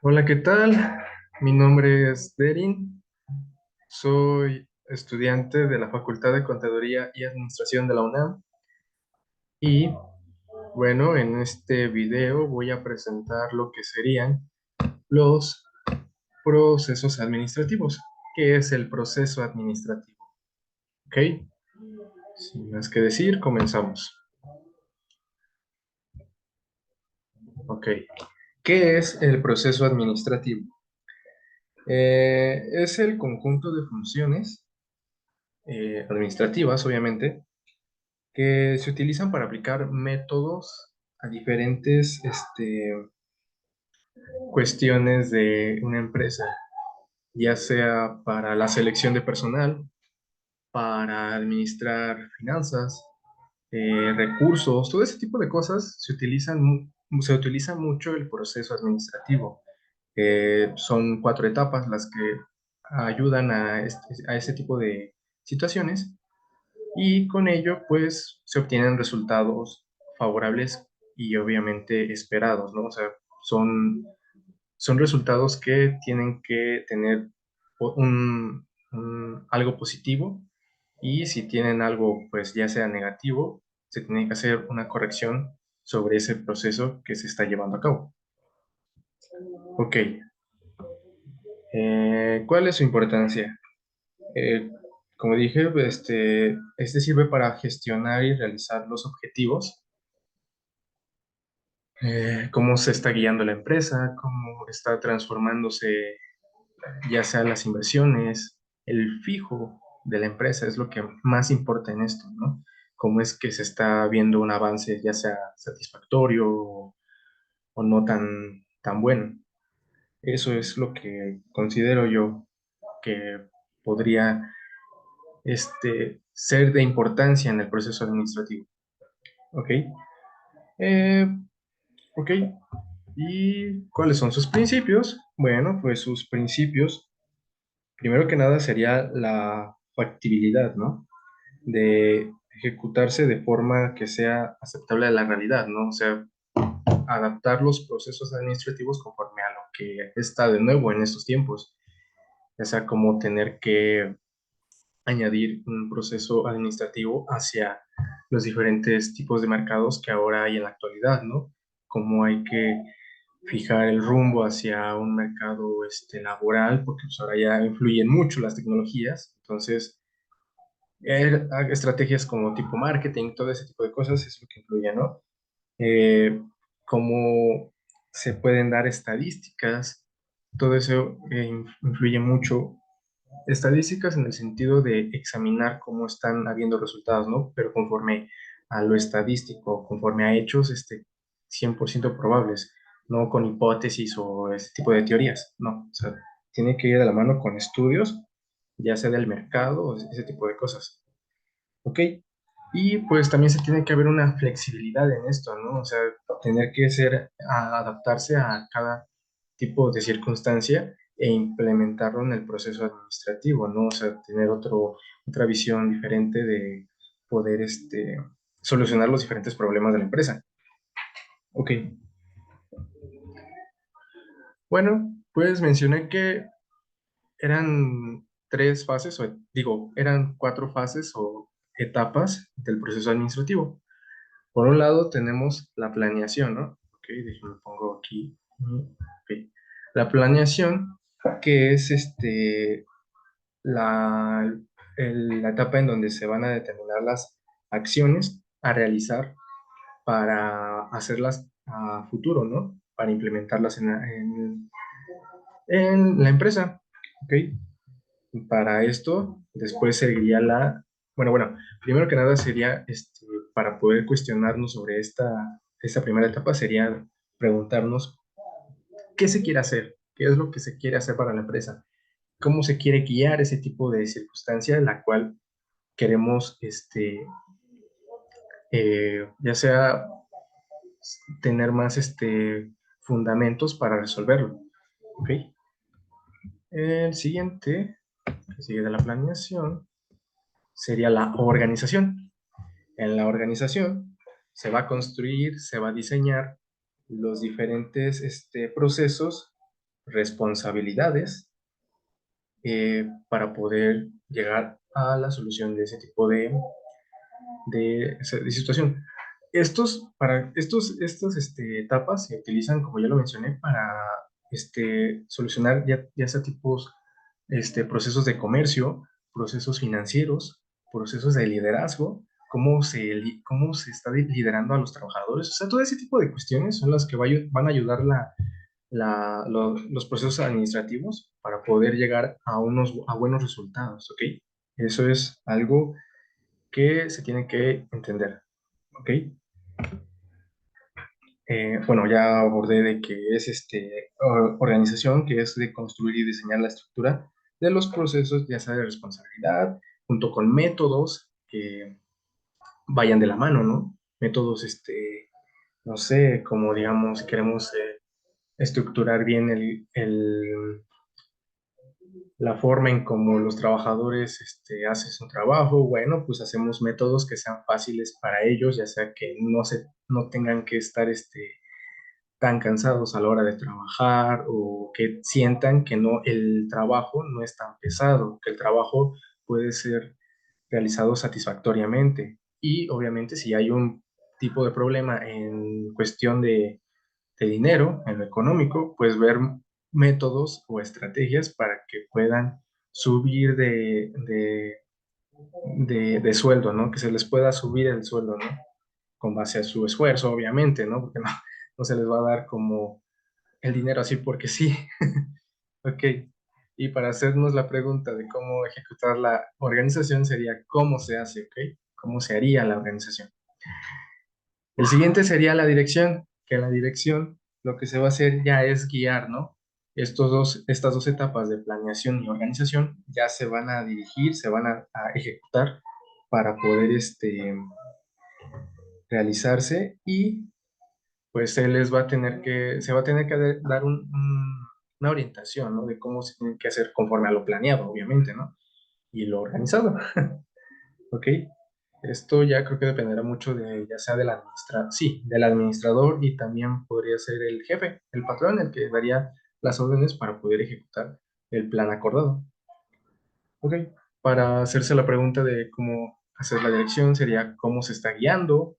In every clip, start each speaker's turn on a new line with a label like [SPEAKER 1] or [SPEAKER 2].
[SPEAKER 1] Hola, ¿qué tal? Mi nombre es Derin, soy estudiante de la Facultad de Contaduría y Administración de la UNAM y bueno, en este video voy a presentar lo que serían los procesos administrativos. ¿Qué es el proceso administrativo? ¿Ok? Sin más que decir, comenzamos. ¿Ok? ¿Qué es el proceso administrativo? Es el conjunto de funciones administrativas, obviamente, que se utilizan para aplicar métodos a diferentes cuestiones de una empresa, ya sea para la selección de personal, para administrar finanzas, recursos, todo ese tipo de cosas se utiliza mucho el proceso administrativo. Son cuatro etapas las que ayudan a ese tipo de situaciones y con ello pues se obtienen resultados favorables y obviamente esperados, ¿no? O sea, son, son resultados que tienen que tener algo positivo y si tienen algo pues ya sea negativo, se tiene que hacer una corrección sobre ese proceso que se está llevando a cabo. Ok, ¿cuál es su importancia? Eh, Como dije, este sirve para gestionar y realizar los objetivos, cómo se está guiando la empresa, cómo está transformándose, ya sea las inversiones, el fijo de la empresa es lo que más importa en esto, ¿no? Cómo es que se está viendo un avance, ya sea satisfactorio o no tan bueno. Eso es lo que considero yo que podría ser de importancia en el proceso administrativo. ¿Ok? Eh, ok. ¿Y cuáles son sus principios? Bueno, pues sus principios, primero que nada, sería la factibilidad, ¿no? De ejecutarse de forma que sea aceptable a la realidad, ¿no? O sea, adaptar los procesos administrativos conforme a lo que está de nuevo en estos tiempos, ya sea como tener que añadir un proceso administrativo hacia los diferentes tipos de mercados que ahora hay en la actualidad, ¿no? Cómo hay que fijar el rumbo hacia un mercado laboral, porque pues, ahora ya influyen mucho las tecnologías, entonces estrategias como tipo marketing, todo ese tipo de cosas es lo que influye, ¿no? Cómo se pueden dar estadísticas, todo eso influye mucho. Estadísticas en el sentido de examinar cómo están habiendo resultados, ¿no? Pero conforme a lo estadístico, conforme a hechos 100% probables, no con hipótesis o ese tipo de teorías, no. O sea, tiene que ir de la mano con estudios, ya sea del mercado o ese tipo de cosas. ¿Ok? Y pues también se tiene que haber una flexibilidad en esto, ¿no? O sea, tener que adaptarse a cada tipo de circunstancia e implementarlo en el proceso administrativo, ¿no? O sea, tener otra visión diferente de poder solucionar los diferentes problemas de la empresa. Ok, bueno, pues mencioné que eran tres fases, o digo, eran cuatro fases o etapas del proceso administrativo. Por un lado tenemos la planeación, ¿no? Ok, déjenme pongo aquí. Ok. La planeación, que es la, la etapa en donde se van a determinar las acciones a realizar para hacerlas a futuro, ¿no? Para implementarlas en la empresa, ¿ok? Para esto, después seguiría bueno, primero que nada sería, para poder cuestionarnos sobre esta primera etapa, sería preguntarnos qué se quiere hacer, qué es lo que se quiere hacer para la empresa, cómo se quiere guiar ese tipo de circunstancia en la cual queremos, ya sea tener más, fundamentos para resolverlo, ¿ok? El siguiente, que sigue de la planeación, sería la organización. En la organización se va a construir, se va a diseñar los diferentes procesos responsabilidades para poder llegar a la solución de ese tipo de situación. Estas etapas se utilizan, como ya lo mencioné, para solucionar ya sea tipos, procesos de comercio, procesos financieros, procesos de liderazgo, cómo se está liderando a los trabajadores. O sea, todo ese tipo de cuestiones son las que van a ayudar los procesos administrativos para poder llegar a buenos resultados, ¿ok? Eso es algo que se tiene que entender, ¿ok? Bueno, ya abordé de que es organización, que es de construir y diseñar la estructura de los procesos, ya sea de responsabilidad, junto con métodos que vayan de la mano, ¿no? Métodos, no sé, como digamos, si queremos estructurar bien la forma en cómo los trabajadores hacen su trabajo, bueno, pues hacemos métodos que sean fáciles para ellos, ya sea que no tengan que estar tan cansados a la hora de trabajar o que sientan que el trabajo no es tan pesado, que el trabajo puede ser realizado satisfactoriamente. Y obviamente si hay un tipo de problema en cuestión de dinero, en lo económico, pues ver métodos o estrategias para que puedan subir de sueldo, ¿no? Que se les pueda subir el sueldo, ¿no? Con base a su esfuerzo, obviamente, ¿no? Porque no se les va a dar como el dinero así porque sí. Ok. Y para hacernos la pregunta de cómo ejecutar la organización sería cómo se hace, ¿ok? ¿Cómo se haría la organización? El siguiente sería la dirección, que en la dirección lo que se va a hacer ya es guiar, ¿no? Estas dos etapas de planeación y organización ya se van a dirigir, se van a ejecutar para poder realizarse y pues se va a tener que dar una orientación, ¿no? De cómo se tiene que hacer conforme a lo planeado, obviamente, ¿no? Y lo organizado, ¿ok? Esto ya creo que dependerá mucho ya sea sí, del administrador y también podría ser el jefe, el patrón, el que daría las órdenes para poder ejecutar el plan acordado. Ok, para hacerse la pregunta de cómo hacer la dirección sería cómo se está guiando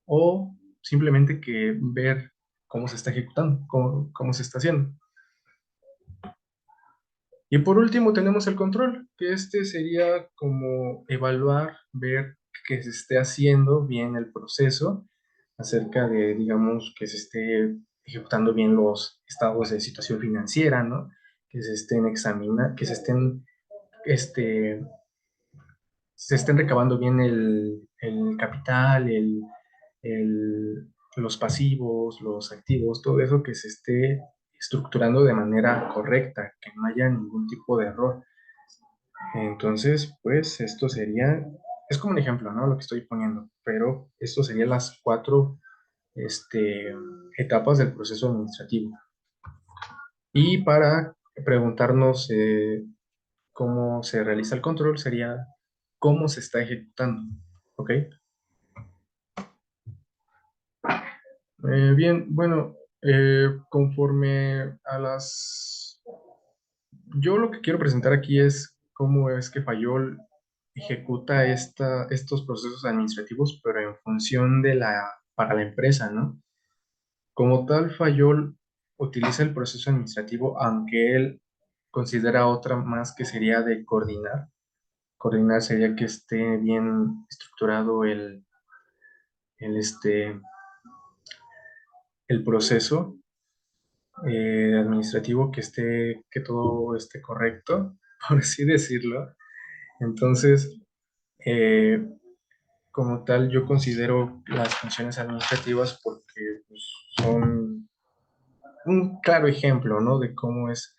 [SPEAKER 1] o simplemente que ver cómo se está ejecutando, cómo se está haciendo. Y por último tenemos el control, que sería como evaluar, ver que se esté haciendo bien el proceso acerca de, digamos, que se esté ejecutando bien los estados de situación financiera, ¿no? Que se estén examinando, que este, se estén recabando bien el capital, los pasivos, los activos, todo eso que se esté estructurando de manera correcta, que no haya ningún tipo de error. Entonces, pues es como un ejemplo, ¿no? Lo que estoy poniendo, pero esto serían las cuatro etapas del proceso administrativo. Y para preguntarnos cómo se realiza el control sería cómo se está ejecutando, ¿ok? Bien, bueno, conforme a Yo lo que quiero presentar aquí es cómo es que Fayol ejecuta estos procesos administrativos, pero en función para la empresa, ¿no? Como tal, Fayol utiliza el proceso administrativo, aunque él considera otra más que sería de coordinar. Coordinar sería que esté bien estructurado el, este, el proceso administrativo, que todo esté correcto, por así decirlo. Entonces, eh, como tal, yo considero las funciones administrativas porque pues, son un claro ejemplo, ¿no? De cómo es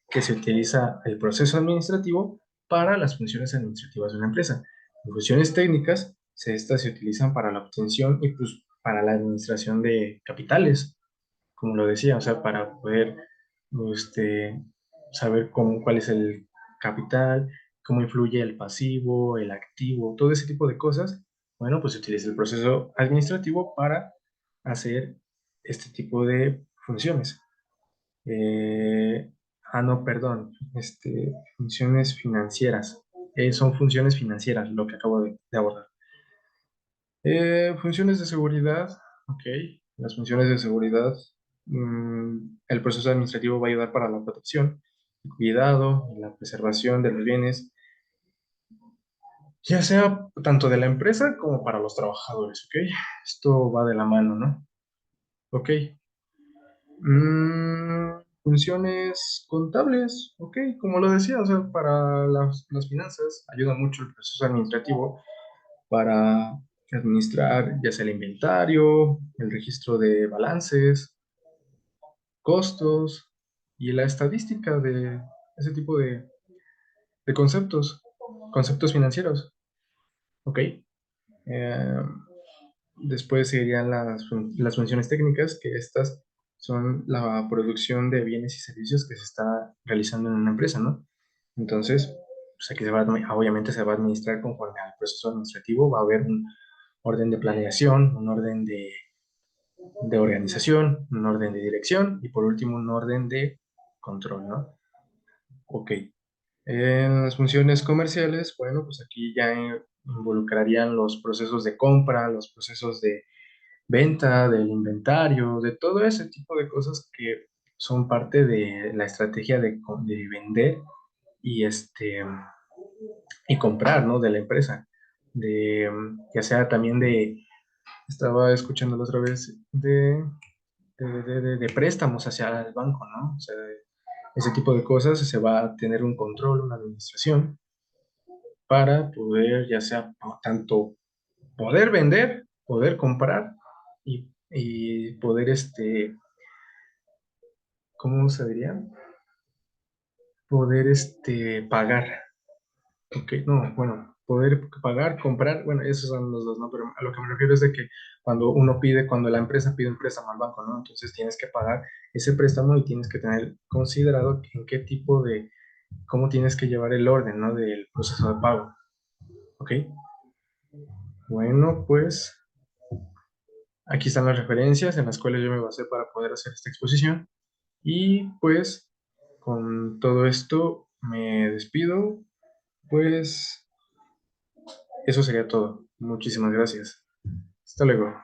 [SPEAKER 1] que se utiliza el proceso administrativo para las funciones administrativas de una empresa. En funciones técnicas, estas se utilizan para la obtención y pues para la administración de capitales, como lo decía, o sea, para poder este, saber cuál es el capital, cómo influye el pasivo, el activo, todo ese tipo de cosas. Bueno, pues se utiliza el proceso administrativo para hacer este tipo de funciones. No, perdón, funciones financieras. Son funciones financieras lo que acabo de abordar. Funciones de seguridad, ok. Las funciones de seguridad, el proceso administrativo va a ayudar para la protección, el cuidado y la preservación de los bienes, ya sea tanto de la empresa como para los trabajadores, ok. Esto va de la mano, ¿no? Ok. Funciones contables, ok, como lo decía, o sea, para las finanzas ayuda mucho el proceso administrativo para administrar ya sea el inventario, el registro de balances, costos y la estadística de ese tipo de conceptos financieros, ok. Eh, Después seguirían las funciones técnicas, que estas son la producción de bienes y servicios que se está realizando en una empresa, ¿no? Entonces, pues aquí obviamente se va a administrar conforme al proceso administrativo, va a haber un orden de planeación, un orden de organización, un orden de dirección y por último un orden de control, ¿no? Ok. En las funciones comerciales, bueno, pues aquí ya involucrarían los procesos de compra, los procesos de venta, del inventario, de todo ese tipo de cosas que son parte de la estrategia de vender y, y comprar, ¿no? De la empresa. Ya sea también estaba escuchando la otra vez, de préstamos hacia el banco, ¿no? O sea, ese tipo de cosas se va a tener un control, una administración para poder, ya sea tanto poder vender, poder comprar y poder, ¿cómo se diría? Poder, pagar. Ok, no, bueno, poder pagar, comprar, bueno, esos son los dos, ¿no? Pero a lo que me refiero es de que cuando la empresa pide un préstamo al banco, ¿no? Entonces tienes que pagar ese préstamo y tienes que tener considerado en qué tipo cómo tienes que llevar el orden, ¿no? Del proceso de pago, ¿ok? Bueno, pues aquí están las referencias en las cuales yo me basé para poder hacer esta exposición. Y pues con todo esto me despido. Pues eso sería todo. Muchísimas gracias. Hasta luego.